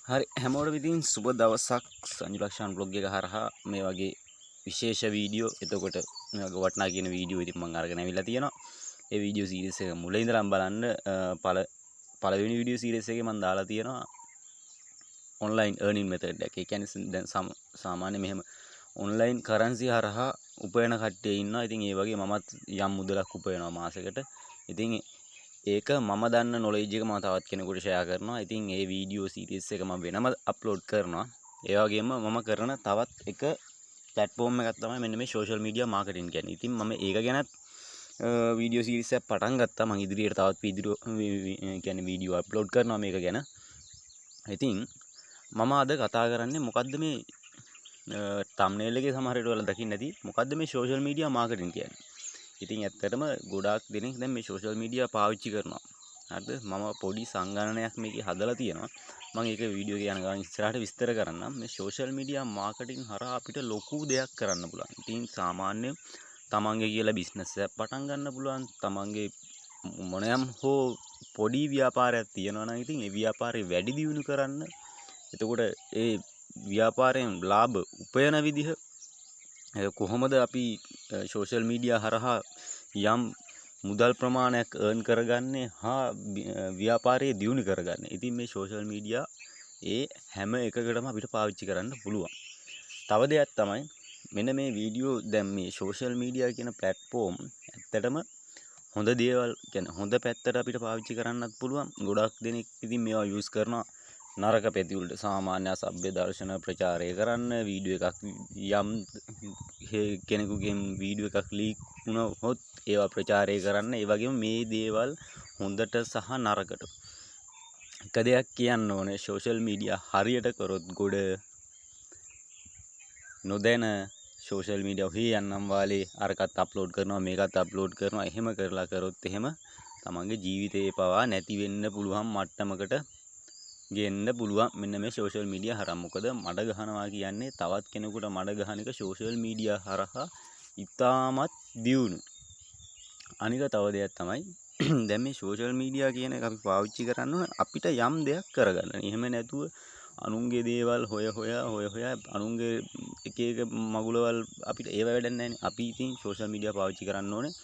හරි හැමෝටම ඉතින් සුබ දවසක් සංජුලක්ෂාන් බ්ලොග් එක හරහා මේ වගේ විශේෂ වීඩියෝ එතකොට මේ වගේ වටනා කියන වීඩියෝ ඉතින් මම අරගෙන අවිල්ලා තියෙනවා. ඒ වීඩියෝ සීරීස් එක මුල ඉඳලම බලන්න පළවෙනි වීඩියෝ සීරීස් එකේ මම දාලා තියෙනවා ඔන්ලයින් earning method එක. ඒ කියන්නේ දැන් සාමාන්‍ය මෙහෙම ඔන්ලයින් කරන්සි හරහා උපයන කට්ටිය ඉන්නවා. ඉතින් ඒ වගේ මමත් යම් මුදලක් උපයනවා මාසෙකට. ඉතින් ඒක මම දන්න නොලෙජ් එක මම තවත් කෙනෙකුට ෂෙයා කරනවා. ඉතින් ඒ වීඩියෝ සීරීස් එක මම වෙනම අප්ලෝඩ් කරනවා. ඒ වගේම මම කරන තවත් එක ප්ලැට්ෆෝම් එකක් තමයි මෙන්න මේ සෝෂල් මීඩියා මාකටිං කියන්නේ. ඉතින් මම ඒක ගැනත් වීඩියෝ සීරීස් එකක් පටන් ගත්තා. මම ඉදිරියට තවත් වීඩියෝ අප්ලෝඩ් කරනවා මේක ගැන. ඉතින් මම අද කතා කරන්නේ මොකද්ද මේ thumbnail එකේ සමහර විට ඔයාලා දකින්න ඇති. මොකද්ද මේ සෝෂල් මීඩියා මාකටිං කියන්නේ? ඉතින් ඇත්තටම ගොඩාක් දෙනෙක් දැන් මේ සෝෂල් මීඩියා පාවිච්චි කරනවා. හරිද? මම පොඩි සංගණනයක් මේකේ හදලා තියෙනවා. මම ඒක වීඩියෝ එක යන ගමන් ඉස්සරහට විස්තර කරන්නම්. මේ සෝෂල් මීඩියා මාකටිං හරහා අපිට ලොකු දෙයක් කරන්න පුළුවන්. ඉතින් සාමාන්‍ය තමන්ගේ කියලා බිස්නස් එකක් පටන් ගන්න පුළුවන්. තමන්ගේ මොනයම් හෝ පොඩි ව්‍යාපාරයක් තියෙනවා නම් ඉතින් ඒ ව්‍යාපාරේ වැඩි දියුණු කරන්න. එතකොට ඒ ව්‍යාපාරයෙන් ලාභ උපයන විදිහ කොහොමද අපි සෝෂල් මීඩියා හරහා යම් මුදල් ප්‍රමාණයක් earn කරගන්නේ හා ව්‍යාපාරයේ දියුණු කරගන්නේ. ඉතින් මේ සෝෂල් මීඩියා ඒ හැම එකකටම අපිට පාවිච්චි කරන්න පුළුවන්. තව දෙයක් තමයි මෙන්න මේ වීඩියෝ දැන් මේ සෝෂල් මීඩියා කියන platform ඇත්තටම හොඳ දේවල් කියන්නේ හොඳ පැත්තට අපිට පාවිච්චි කරන්නත් පුළුවන්. ගොඩක් දෙනෙක් ඉතින් මේවා යූස් කරනවා නරක පැති වලට. සාමාන්‍ය සભ્ય දර්ශන ප්‍රචාරය කරන්න වීඩියෝ එකක් යම් කෙනෙකුගෙන් වීඩියෝ එකක් ලීක් වුණොත් ඒවා ප්‍රචාරය කරන්න. ඒ වගේම මේ දේවල් හොඳට සහ නරකට එක දෙයක් කියන්න ඕනේ. සෝෂල් මීඩියා හරියට කරොත් ගොඩ නොදැන සෝෂල් මීඩියා ඔහේ යන්නම් වාලේ අරකට අප්ලෝඩ් කරනවා මේකත් අප්ලෝඩ් කරනවා. එහෙම කරලා කරොත් එහෙම තමන්ගේ ජීවිතේ පවා නැති වෙන්න පුළුවන් මට්ටමකට ගෙන්න පුළුවන් මෙන්න මේ සෝෂල් මීඩියා හරහා. මොකද මඩ ගහනවා කියන්නේ තවත් කෙනෙකුට මඩ ගහන එක සෝෂල් මීඩියා හරහා ඉතාමත් දියුණු. අනික තව දෙයක් තමයි දැන් මේ සෝෂල් මීඩියා කියන එක අපි පාවිච්චි කරන්න ඕන අපිට යම් දෙයක් කරගන්න. එහෙම නැතුව අනුන්ගේ දේවල් හොය අනුන්ගේ එක එක මගුලවල් අපිට ඒව වැඩක් නැහැනේ. අපි ඉතින් සෝෂල් මීඩියා පාවිච්චි කරන්න ඕනේ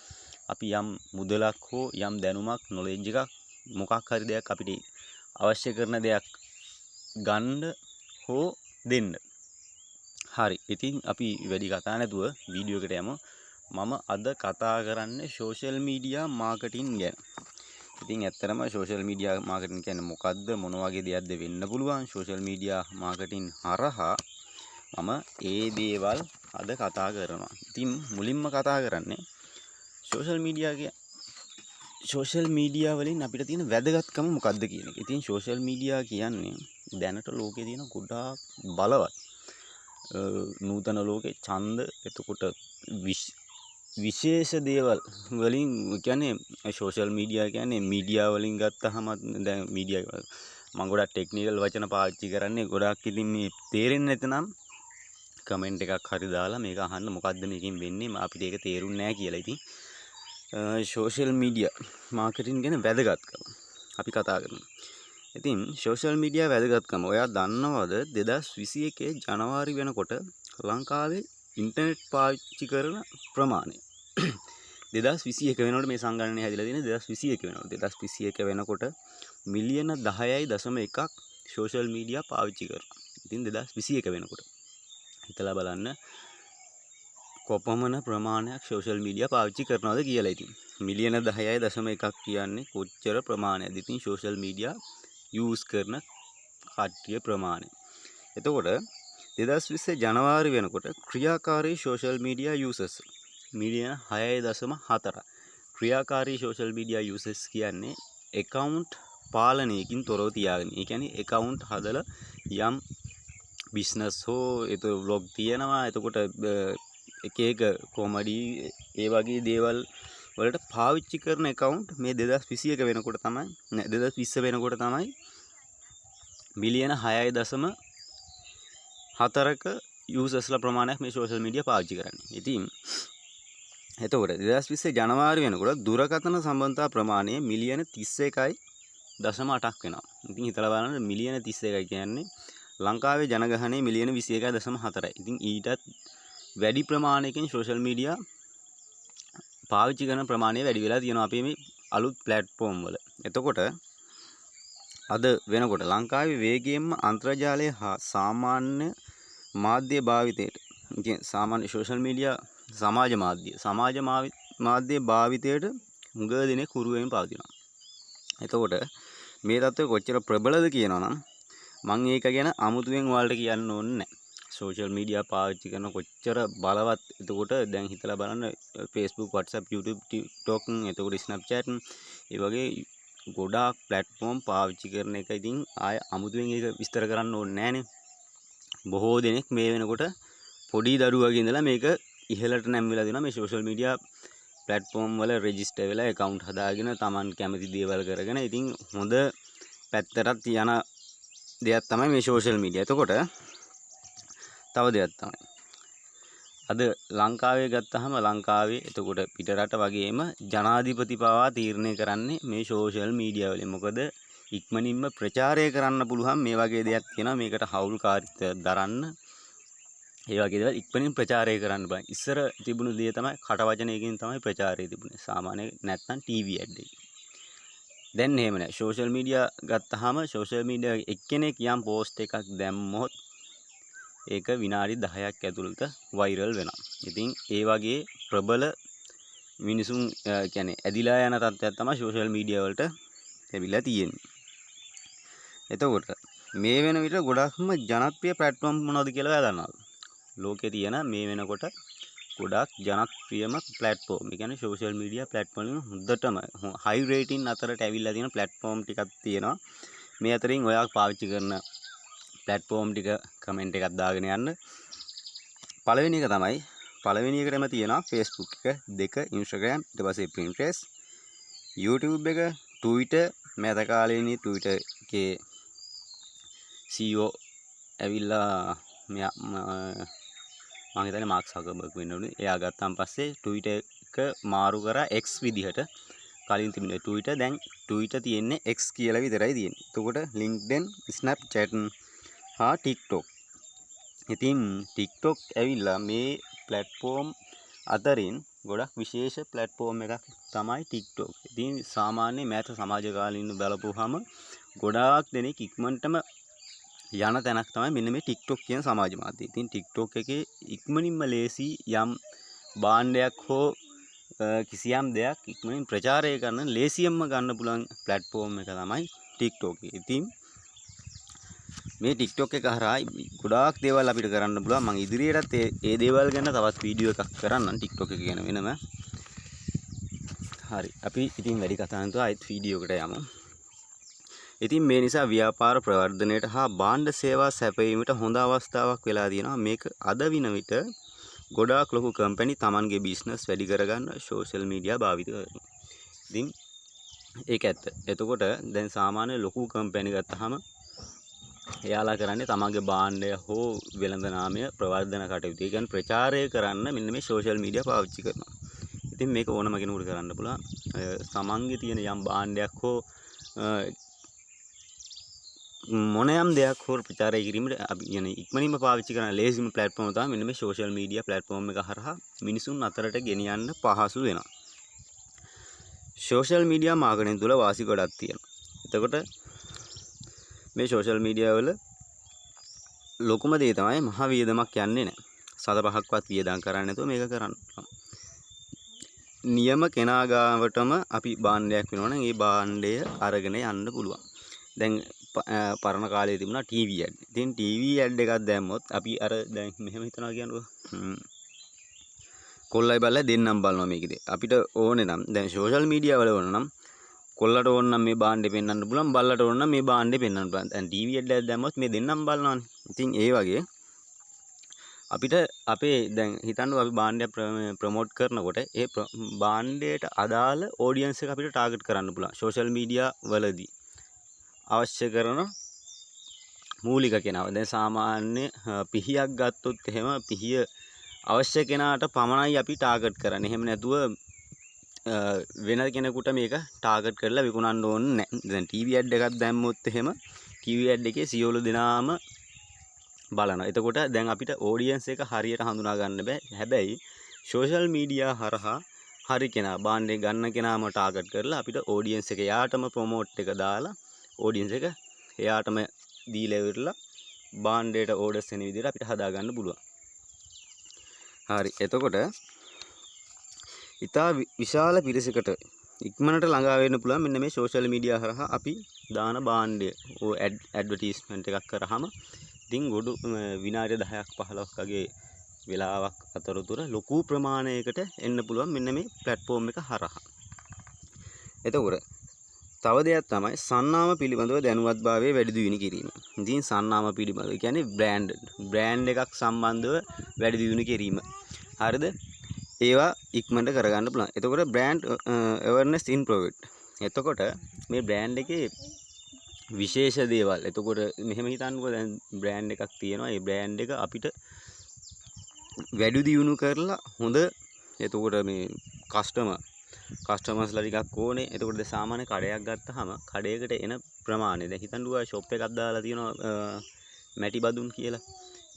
අපි යම් මුදලක් හෝ යම් දැනුමක් නොලෙජ් එකක් මොකක් හරි දෙයක් අපිට අවශ්‍ය කරන දෙයක් ගන්න හෝ දෙන්න. හරි. ඉතින් අපි වැඩි කතා නැතුව වීඩියෝ එකට යමු. මම අද කතා කරන්නේ සෝෂල් මීඩියා මාකටිං ගැන. ඉතින් ඇත්තටම සෝෂල් මීඩියා මාකටිං කියන්නේ මොකද්ද? මොන වගේ දෙයක්ද වෙන්න පුළුවන්? සෝෂල් මීඩියා මාකටිං හරහා මම ඒ දේවල් අද කතා කරනවා. ඉතින් මුලින්ම කතා කරන්නේ සෝෂල් මීඩියා වලින් අපිට තියෙන වැදගත්කම මොකක්ද කියන එක. ඉතින් සෝෂල් මීඩියා කියන්නේ දැනට ලෝකේ තියෙන ගොඩාක් බලවත් නූතන ලෝකේ ඡන්ද එතකොට විශේෂ දේවල් වලින් කියන්නේ සෝෂල් මීඩියා කියන්නේ මීඩියා වලින් ගත්තහම දැන් මීඩියා මම ගොඩක් ටෙක්නිකල් වචන පාවිච්චි කරන්නේ ගොඩක් ඉතින් මේ තේරෙන්නේ නැතනම් කමෙන්ට් එකක් හරි දාලා මේක අහන්න මොකද්ද මේකෙන් වෙන්නේ අපිට ඒක තේරුන්නේ නැහැ කියලා. ඉතින් සෝෂල් මීඩියා මාකටිං ගැන වැදගත්කම අපි කතා කරමු. ඉතින් සෝෂල් මීඩියා වැදගත්කම ඔයා දන්නවද 2021 ජනවාරි වෙනකොට ලංකාවේ ඉන්ටර්නෙට් පාවිච්චි කරන ප්‍රමාණය 2021 වෙනකොට මේ සංගණනය හැදිලා තියෙන 2021 වෙනකොට මිලියන 10.1ක් සෝෂල් මීඩියා පාවිච්චි කරනවා. ඉතින් 2021 වෙනකොට හිතලා බලන්න කොපමණ ප්‍රමාණයක් සෝෂල් මීඩියා පාවිච්චි කරනවද කියලා. ඉතින් මිලියන 10.1ක් කියන්නේ කොච්චර ප්‍රමාණයක්ද? ඉතින් සෝෂල් මීඩියා යූස් කරන කට්ටිය ප්‍රමාණය. එතකොට 2020 ජනවාරි වෙනකොට ක්‍රියාකාරී සෝෂල් මීඩියා යූසර්ස් මිලියන 6.4. ක්‍රියාකාරී සෝෂල් මීඩියා යූසර්ස් කියන්නේ account පාලනයකින් තොරව තියාගෙන. ඒ කියන්නේ account හදලා යම් බිස්නස් හෝ ඒතෝ vlog තියනවා. එතකොට එක එක කොමඩි ඒ වගේ දේවල් වලට පාවිච්චි කරන account මේ 2021 වෙනකොට තමයි 2020 වෙනකොට තමයි මිලියන 6.4ක යූසර්ස්ලා ප්‍රමාණයක් මේ සෝෂල් මීඩියා පාවිච්චි කරන්නේ. ඉතින් එතකොට 2020 ජනවාරි වෙනකොට දුරකථන සම්බන්ධතා ප්‍රමාණය මිලියන 31යි 21.8ක් වෙනවා. ඉතින් හිතලා බලන්න මිලියන 31යි කියන්නේ ලංකාවේ ජනගහනය මිලියන 21.4යි. ඉතින් ඊටත් වැඩි ප්‍රමාණයකින් සෝෂල් මීඩියා පාවිච්චි කරන ප්‍රමාණය වැඩි වෙලා තියෙනවා අපේ මේ අලුත් ප්ලැට්ෆෝම් වල. එතකොට අද වෙනකොට ලංකාවේ වේගයෙන්ම අන්තර්ජාලය හා සාමාන්‍ය මාධ්‍ය භාවිතයට සාමාන්‍ය සෝෂල් මීඩියා සමාජ මාධ්‍ය භාවිතයට මුග දෙනෙක් හුරු වෙමින් පවතිනවා. එතකොට මේ තත්ත්වය කොච්චර ප්‍රබලද කියනවා නම් මම ඒක ගැන අමුතුවෙන් ඔයාලට කියන්න ඕනේ නැහැ. සෝෂල් මීඩියා පාවිච්චි කරන කොච්චර බලවත්. එතකොට දැන් හිතලා බලන්න Facebook, WhatsApp, YouTube, TikTok, එතකොට Snapchat ඒ වගේ ගොඩාක් ප්ලැට්ෆෝම් පාවිච්චි කරන එක ඉතින් ආය අමුතුවෙන් ඒක විස්තර කරන්න ඕනේ නැහනේ. බොහෝ දෙනෙක් මේ වෙනකොට පොඩි දරුවගේ ඉඳලා මේක ඉහළට නැම්විලා දෙනවා. මේ සෝෂල් මීඩියා ප්ලැට්ෆෝම් වල රෙජිස්ටර් වෙලා account හදාගෙන Taman කැමති දේවල් කරගෙන ඉතින් හොඳ පැත්තටත් යන දෙයක් තමයි මේ සෝෂල් මීඩියා. එතකොට තව දෙයක් තමයි අද ලංකාවේ ගත්තාම ලංකාවේ එතකොට පිටරට වගේම ජනාධිපති පවා තීරණය කරන්නේ මේ සෝෂල් මීඩියා වලින්. මොකද ඉක්මනින්ම ප්‍රචාරය කරන්න පුළුවන් මේ වගේ දෙයක් තියෙනවා. මේකට හවුල්කාරීත්වයක් දරන්න ඒ වගේ දේවල් ඉක්මනින් ප්‍රචාරය කරන්න බෑ. ඉස්සර තිබුණු දේ තමයි කටවචනයකින් තමයි ප්‍රචාරය තිබුණේ. සාමාන්‍ය නැත්නම් ටීවී ඇඩ් එකකින්. දැන් එහෙම නෑ. සෝෂල් මීඩියා ගත්තාම සෝෂල් මීඩියා එක්කෙනෙක් යම් පෝස්ට් එකක් දැම්මොත් ඒක විනාඩි 10ක් ඇතුළත වෛරල් වෙනවා. ඉතින් ඒ වගේ ප්‍රබල මිනිසුන් කියන්නේ ඇදිලා යන තත්ත්වයක් තමයි සෝෂල් මීඩියා වලට ලැබිලා තියෙන්නේ. එතකොට මේ වෙන විට ගොඩක්ම ජනප්‍රිය ප්ලැට්ෆෝම් මොනවද කියලා ඔයා දන්නවද? ලෝකේ තියෙන මේ වෙනකොට ගොඩක් ජනප්‍රියම ප්ලැට්ෆෝම්. ඒ කියන්නේ සෝෂල් මීඩියා ප්ලැට්ෆෝම් වල හොඳටම හයි රේටින් අතරට ඇවිල්ලා තියෙන ප්ලැට්ෆෝම් ටිකක් තියෙනවා. මේ අතරින් ඔයා පාවිච්චි කරන ප්ලැට්ෆෝම් ටික කමෙන්ට් එකක් දාගෙන යන්න. පළවෙනි එකටම තියෙනවා Facebook එක, 2 Instagram, ඊට පස්සේ Pinterest, YouTube එක, Twitter. මෑත කාලේදී Twitter එකේ CEO ඇවිල්ලා මම හිතන්නේ මාක් සකර්බර්ග් වෙන්න ඕනේ. එයා ගත්තාන් පස්සේ Twitter එක මාරු කරා X විදිහට. කලින් තිබුණේ Twitter, දැන් Twitter තියෙන්නේ X කියලා විතරයි තියෙන්නේ. එතකොට LinkedIn, Snapchat හා TikTok. ඉතින් TikTok ඇවිල්ලා මේ ප්ලැට්ෆෝම් අතරින් ගොඩක් විශේෂ ප්ලැට්ෆෝම් එකක් තමයි TikTok. ඉතින් සාමාන්‍ය මෑත සමාජ කාලීන බලපුවාම ගොඩාක් දෙනෙක් ඉක්මනටම යන තැනක් තමයි මෙන්න මේ TikTok කියන සමාජ මාධ්‍යය. ඉතින් TikTok එකේ ඉක්මනින්ම ලේසි යම් භාණ්ඩයක් හෝ කිසියම් දෙයක් ඉක්මනින් ප්‍රචාරය කරන ලේසියෙන්ම ගන්න පුළුවන් ප්ලැට්ෆෝම් එක තමයි TikTok එක. ඉතින් මේ TikTok එක හරහා ගොඩාක් දේවල් අපිට කරන්න පුළුවන්. මම ඉදිරියටත් ඒ දේවල් ගැන තවත් වීඩියෝ එකක් කරන්නම් TikTok එක ගැන වෙනම. හරි. අපි ඉතින් වැඩි කතා නැතුව ආයෙත් වීඩියෝ එකට යමු. ඉතින් මේ නිසා ව්‍යාපාර ප්‍රවර්ධනයට හා භාණ්ඩ සේවා සැපයීමට හොඳ අවස්ථාවක් වෙලා තියෙනවා. මේක අද වින විට ගොඩාක් ලොකු කම්පැනි Tamanගේ බිස්නස් වැඩි කරගන්න සෝෂල් මීඩියා භාවිත කරනවා. ඉතින් ඒක ඇත්ත. එතකොට දැන් සාමාන්‍ය ලොකු කම්පැනි ගත්තාම එයාලා කරන්නේ තමන්ගේ භාණ්ඩය හෝ වෙළඳ නාමය ප්‍රවර්ධන කටයුතු. ඒ කියන්නේ ප්‍රචාරය කරන්න මෙන්න මේ සෝෂල් මීඩියා පාවිච්චි කරනවා. ඉතින් මේක ඕනම කෙනෙකුට කරන්න පුළුවන්. තමන්ගේ තියෙන යම් භාණ්ඩයක් හෝ මොනෑම් දෙයක් හෝ ප්‍රචාරය කිරීමට අපි කියන්නේ ඉක්මනින්ම පාවිච්චි කරන ලේසිම ප්ලැට්ෆෝම් තමයි මෙන්න මේ සෝෂල් මීඩියා ප්ලැට්ෆෝම් එක හරහා මිනිසුන් අතරට ගෙනියන්න පහසු වෙනවා. සෝෂල් මීඩියා මාකටිං තුල වාසි ගොඩක් තියෙනවා. එතකොට මේ සෝෂල් මීඩියා වල ලොකුම දේ තමයි මහ වියදමක් යන්නේ නැහැ. සත පහක්වත් වියදම් කරන්නේ නැතුව මේක කරන්න පුළුවන්. නියම කෙනා ගාවටම අපි භාණ්ඩයක් වෙනවනම් ඒ භාණ්ඩය අරගෙන යන්න පුළුවන්. දැන් පරණ කාලේ තිබුණා ටීවී ඇඩ්. ඉතින් ටීවී ඇඩ් එකක් දැම්මොත් අපි අර දැන් මෙහෙම හිතනවා කියනකො කොල්ලයි බල්ලයි දෙන්නම් බලනවා මේකේ. අපිට ඕනේ නම් දැන් සෝෂල් මීඩියා වල ඕන නම් කොල්ලට ඕන නම් මේ භාණ්ඩේ පෙන්වන්න පුළුවන්, බල්ලට ඕන නම් මේ භාණ්ඩේ පෙන්වන්න පුළුවන්. දැන් ටීවී ඇඩ් එකක් දැම්මොත් මේ දෙන්නම් බලනවානේ. ඉතින් ඒ වගේ අපිට අපේ දැන් හිතන්නකො අපි භාණ්ඩයක් ප්‍රොමෝට් කරනකොට ඒ භාණ්ඩයට අදාළ ඔඩියන්ස් එක අපිට ටාගට් කරන්න පුළුවන්. සෝෂල් මීඩියා වලදී අවශ්‍ය කරන මූලික කෙනාව. දැන් සාමාන්‍ය පිහියක් ගත්තොත් එහෙම පිහිය අවශ්‍ය කෙනාට පමණයි අපි ටාගට් කරන්නේ. එහෙම නැතුව වෙන කෙනෙකුට මේක ටාගට් කරලා විකුණන්න ඕනේ නැහැ. දැන් ටීවී ඇඩ් එකක් දැම්මොත් එහෙම ටීවී ඇඩ් එකේ සියලු දෙනාම බලනවා. එතකොට දැන් අපිට ඔඩියන්ස් එක හරියට හඳුනා ගන්න බෑ. හැබැයි සෝෂල් මීඩියා හරහා හරි කෙනා බාණ්ඩේ ගන්න කෙනාම ටාගට් කරලා අපිට ඔඩියන්ස් එක එයාටම ප්‍රොමෝට් එක දාලා ඔඩියන්ස් එක එයාටම දීලා ඉවරලා බාණ්ඩේට ඕඩර්ස් එන විදිහට අපිට හදා ගන්න පුළුවන්. හරි. එතකොට ඉතා විශාල පිරිසකට ඉක්මනට ළඟා වෙන්න පුළුවන් මෙන්න මේ සෝෂල් මීඩියා හරහා අපි දාන භාණ්ඩය ඕ ඇඩ්වර්ටයිස්මන්ට් එකක් කරාම ඉතින් ගොඩ විනාඩි 10ක් 15ක් වගේ වෙලාවක් අතරතුර ලොකු ප්‍රමාණයකට එන්න පුළුවන් මෙන්න මේ platform එක හරහා. එතකොට තව දෙයක් තමයි සන්නාම පිළිබඳව දැනුවත්භාවය වැඩි දියුණු කිරීම. ඉතින් සන්නාම පිළිබඳව කියන්නේ බ්‍රෑන්ඩ් එකක් සම්බන්ධව වැඩි දියුණු කිරීම. හරිද? ඒවා ඉක්මනට කරගන්න පුළුවන්. එතකොට බ්‍රෑන්ඩ් awareness improved. එතකොට මේ බ්‍රෑන්ඩ් එකේ විශේෂ දේවල්. එතකොට මෙහෙම හිතන්නකෝ දැන් බ්‍රෑන්ඩ් එකක් තියෙනවා. ඒ බ්‍රෑන්ඩ් එක අපිට වැඩි දියුණු කරලා හොඳ එතකොට මේ කස්ටමර්ස්ලා ටිකක් ඕනේ. එතකොට සාමාන්‍ය කඩයක් ගත්තාම කඩයකට එන ප්‍රමාණය දැන් හිතන්නකෝ ෂොප් එකක් දාලා තියෙනවා මැටි බඳුන් කියලා.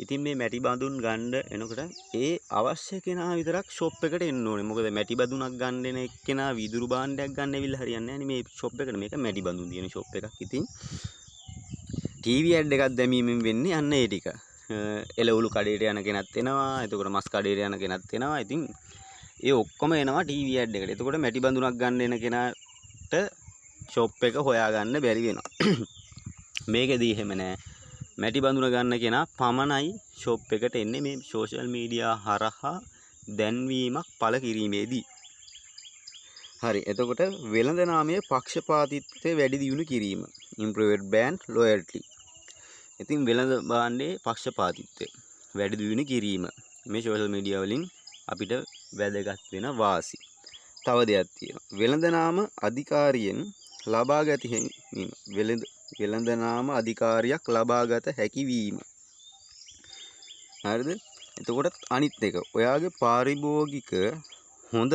ඉතින් මේ මැටි බඳුන් ගන්න එනකොට ඒ අවශ්‍ය කෙනා විතරක් ෂොප් එකට එන්න ඕනේ. මොකද මැටි බඳුනක් ගන්න එන එක්කෙනා වීදුරු භාණ්ඩයක් ගන්න ඇවිල්ලා හරියන්නේ නැහැ නේ මේ ෂොප් එකට. මේක මැටි බඳුන් තියෙන ෂොප් එකක්. ඉතින් ටීවී ඇඩ් එකක් දැමීමෙන් වෙන්නේ අන්න ඒ ටික. එළවලු කඩේට යන කෙනත් එනවා. එතකොට මස් කඩේට යන කෙනත් එනවා. ඉතින් ඒ ඔක්කොම එනවා ටීවී ඇඩ් එකට. එතකොට මැටි බඳුනක් ගන්න එන කෙනාට ෂොප් එක හොයාගන්න බැරි වෙනවා. මේකෙදී එහෙම නෑ. මැටි බඳුන ගන්න කෙනා පමණයි ෂොප් එකට එන්නේ මේ සෝෂල් මීඩියා හරහා දැන්වීමක් පළ කිරීමේදී. හරි. එතකොට වෙළඳ නාමයේ පක්ෂපාතීත්වය වැඩි දියුණු කිරීම. improved brand loyalty. ඉතින් වෙළඳ භාණ්ඩයේ පක්ෂපාතීත්වය වැඩි දියුණු කිරීම මේ සෝෂල් මීඩියා වලින් අපිට වැදගත් වෙන වාසි. තව දෙයක් තියෙනවා. වෙළඳ නාම අධිකාරියෙන් ලබාගත හැකි වෙළඳ නාම අධිකාරියක් ලබාගත හැකි වීම. හරිද? එතකොට අනිත් එක ඔයාගේ පාරිභෝගික හොඳ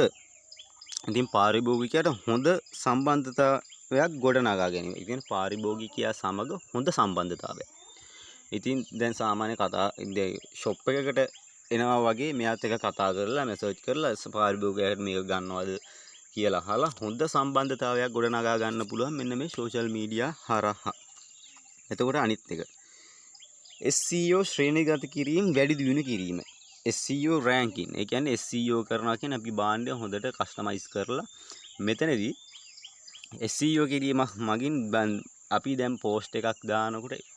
ඉතින් පාරිභෝගිකයට හොඳ සම්බන්ධතාවයක් ගොඩනගා ගැනීම. ඉතින් පාරිභෝගිකයා සමග හොඳ සම්බන්ධතාවයක්. ඉතින් දැන් සාමාන්‍ය ෂොප් එකකට එනවා වගේ මෙයාත් එක කතා කරලා මැසේජ් කරලා පාරිභෝගිකයාට මේක ගන්නවද කියලා අහලා හොඳ සම්බන්ධතාවයක් ගොඩනගා ගන්න පුළුවන් මෙන්න මේ සෝෂල් මීඩියා හරහා. එතකොට අනිත් එක SEO ශ්‍රේණිගත කිරීම වැඩි දියුණු කිරීම. SEO ranking. ඒ කියන්නේ SEO කරනවා කියන්නේ අපි බාණ්ඩය හොඳට කස්ටමයිස් කරලා මෙතනදී SEO කිරීමක් මගින් අපි දැන් පෝස්ට් එකක් දානකොට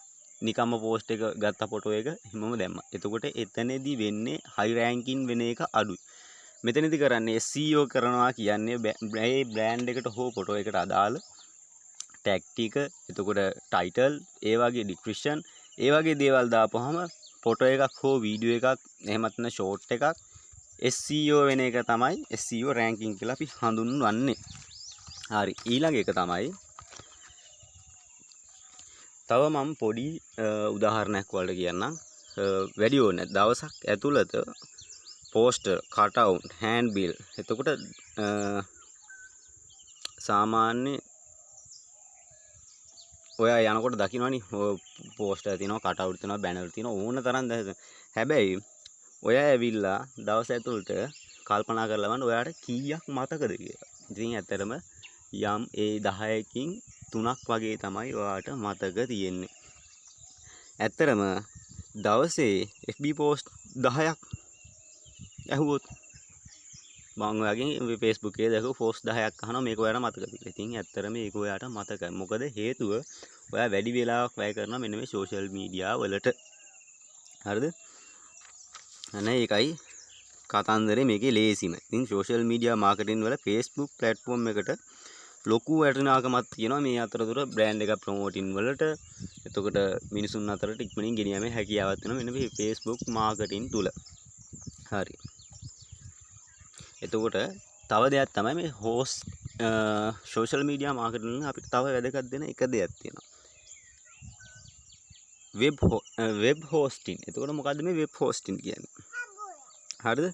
නිකම්ම පෝස්ට් එක ගත්ත ෆොටෝ එක හිමම දැම්මා. එතකොට එතනදී වෙන්නේ හයි රෑන්කින් වෙන එක අඩුයි. මෙතනදී කරන්නේ SEO කරනවා කියන්නේ මේ බ්‍රෑන්ඩ් එකට හෝ ෆොටෝ එකට අදාළ ටැග් ටික, එතකොට ටයිටල්, ඒ වගේ ඩිස්ක්‍රිප්ෂන්, ඒ වගේ දේවල් දාපුවාම ෆොටෝ එකක් හෝ වීඩියෝ එකක් එහෙමත් නැත්නම් ෂෝට් එකක් SEO වෙන එක තමයි SEO රෑන්කින් කියලා අපි හඳුන්වන්නේ. හරි. ඊළඟ එක තමයි තව මම පොඩි උදාහරණයක් වලට කියන්නම්. වැඩි ඕනේ දවසක් ඇතුළත poster, cut out, hand bill. එතකොට සාමාන්‍ය ඔයා යනකොට දකින්නවනේ පෝස්ටර් තියෙනවා, කට් අවුට් තියෙනවා, බැනර් තියෙනවා ඕන තරම් හැබැයි ඔයා ඇවිල්ලා දවස් ඇතුළත කල්පනා කරලා බලන්න ඔයාට කීයක් මතකද කියලා. ඉතින් ඇත්තටම යම් ඒ 10කින් 3ක් වගේ තමයි ඔයාට මතක තියෙන්නේ. ඇත්තටම දවසේ FB පෝස්ට් 10ක් ඇහුවොත් මම ඔයාගෙන් Facebook එකේ දැකපු පෝස්ට් 10ක් අහනවා මේක ඔයාට මතකද කියලා. ඉතින් ඇත්තටම මේක ඔයාට මතකයි. මොකද හේතුව ඔයා වැඩි වෙලාවක් වැය කරනවා මෙන්න මේ සෝෂල් මීඩියා වලට. හරිද? අනේ ඒකයි කතන්දරේ මේකේ ලේසිම. ඉතින් සෝෂල් මීඩියා මාකටිං වල Facebook platform එකට ලොකු වටිනාකමක් තියෙනවා මේ අතරතුර බ්‍රෑන්ඩ් එකක් ප්‍රොමෝටින් වලට. එතකොට මිනිසුන් අතරට ඉක්මනින් ගෙනියීමේ හැකියාවක් තියෙනවා මෙන්න මේ Facebook මාකටිං තුල. හරි. එතකොට තව දෙයක් තමයි මේ සෝෂල් මීඩියා මාකටිං අපිට තව වැදගත් දෙන එක දෙයක් තියෙනවා. Web hosting. එතකොට මොකද්ද මේ වෙබ් හෝස්ටිං කියන්නේ? හරිද?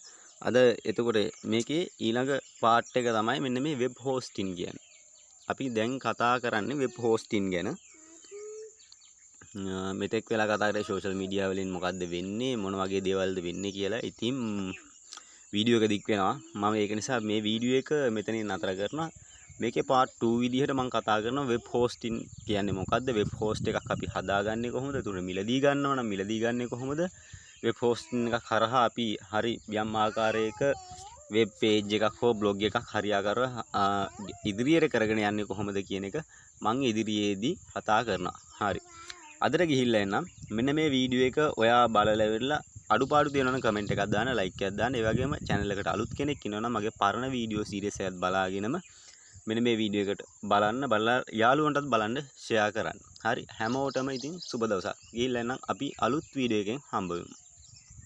අද එතකොට මේකේ ඊළඟ පාර්ට් එක තමයි මෙන්න මේ වෙබ් හෝස්ටින් කියන්නේ. අපි දැන් කතා කරන්නේ වෙබ් හෝස්ටින් ගැන. මෙතෙක් වෙලා කතා කරේ සෝෂල් මීඩියා වලින් මොකද්ද වෙන්නේ, මොන වගේ දේවල්ද වෙන්නේ කියලා. ඉතින් වීඩියෝ එක දික් වෙනවා. මම ඒක නිසා මේ වීඩියෝ එක මෙතනින් නතර කරනවා. මේකේ part 2 විදිහට මම කතා කරනවා වෙබ් හෝස්ටින් කියන්නේ මොකද්ද, වෙබ් හෝස්ට් එකක් අපි හදාගන්නේ කොහොමද, ඒතුර මිලදී ගන්නව නම් මිලදී ගන්නේ කොහොමද, වෙබ් හෝස්ටින් එකක් හරහා අපි හරි යම් ආකාරයක වෙබ් පේජ් එකක් හෝ බ්ලොග් එකක් හරියාකාරව ඉදිරියට කරගෙන යන්නේ කොහොමද කියන එක මම ඉදිරියේදී කතා කරනවා. හරි. අදට ගිහිල්ලා එන්නම්. මෙන්න මේ වීඩියෝ එක ඔයා බලලා ඉවරලා අඩුපාඩු තියෙනවා නම් කමෙන්ට් එකක් දාන්න, ලයික් එකක් දාන්න. ඒ වගේම channel එකට අලුත් කෙනෙක් ඉන්නවා නම් මගේ පරණ වීඩියෝ සීරීස් එකක් බලාගෙනම මෙන්න මේ වීඩියෝ එකට බලලා යාළුවන්ටත් බලන්න ෂෙයා කරන්න. හරි. හැමෝටම ඉතින් සුබ දවසක්. ගිහිල්ලා එන්නම්. අපි අලුත් වීඩියෝ එකෙන් හම්බ වෙමු.